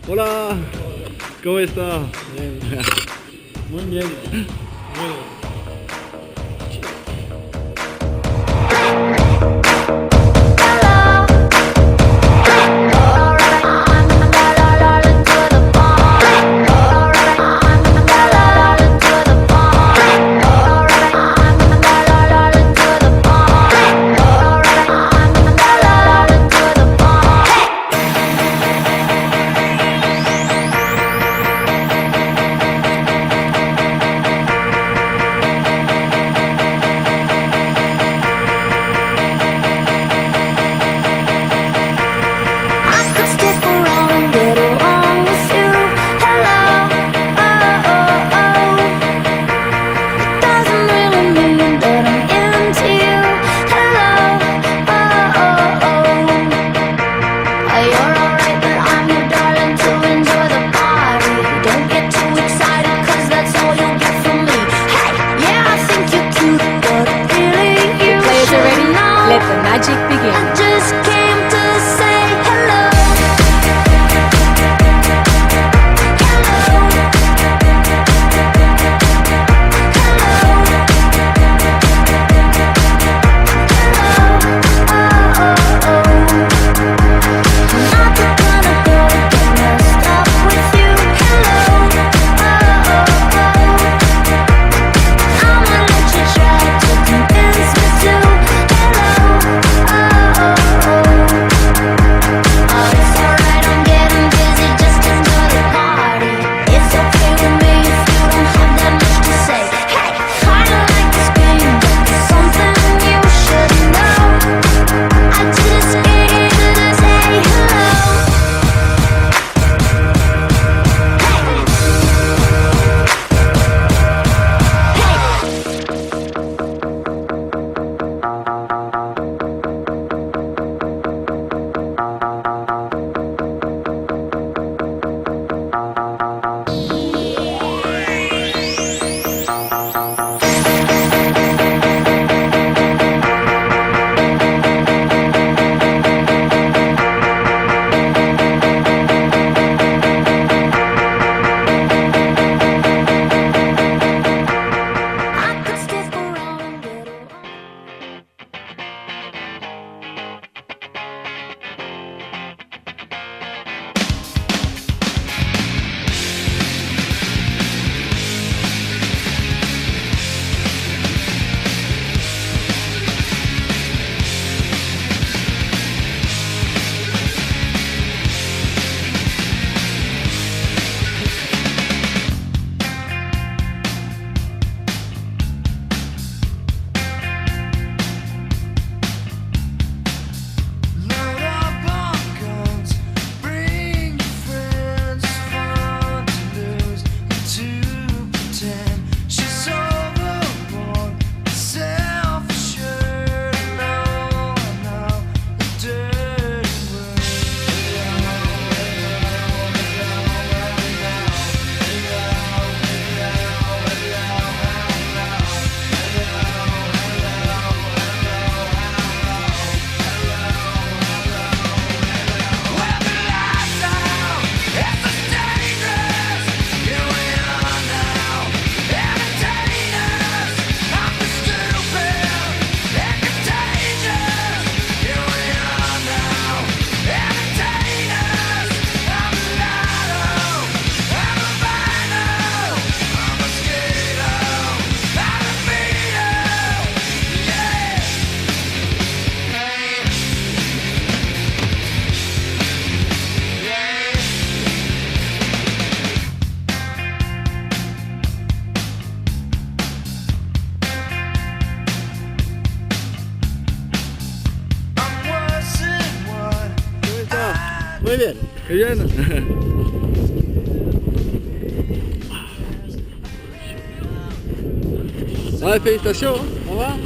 Hola, ¿cómo está? Bien. Muy bien. Muy bien. Let the magic begin. I just came to say hello. Not the kind of girl to get messed up with you. I'ma let you try to convince me to. It's alright, I'm getting busy, just enjoy the party. It's okay with me if you don't have that much to say. Hey, kinda like this game, but there's something you should know. I just came to say hello. I could stick around and get away. Load up on guns, bring your friends. It's fun to lose and to pretend. She's overboard, self-assured, and all I know the dirty I'm worse than what ¿Cómo está? Muy bien. Qué bien. Ah, felicitations. Au revoir.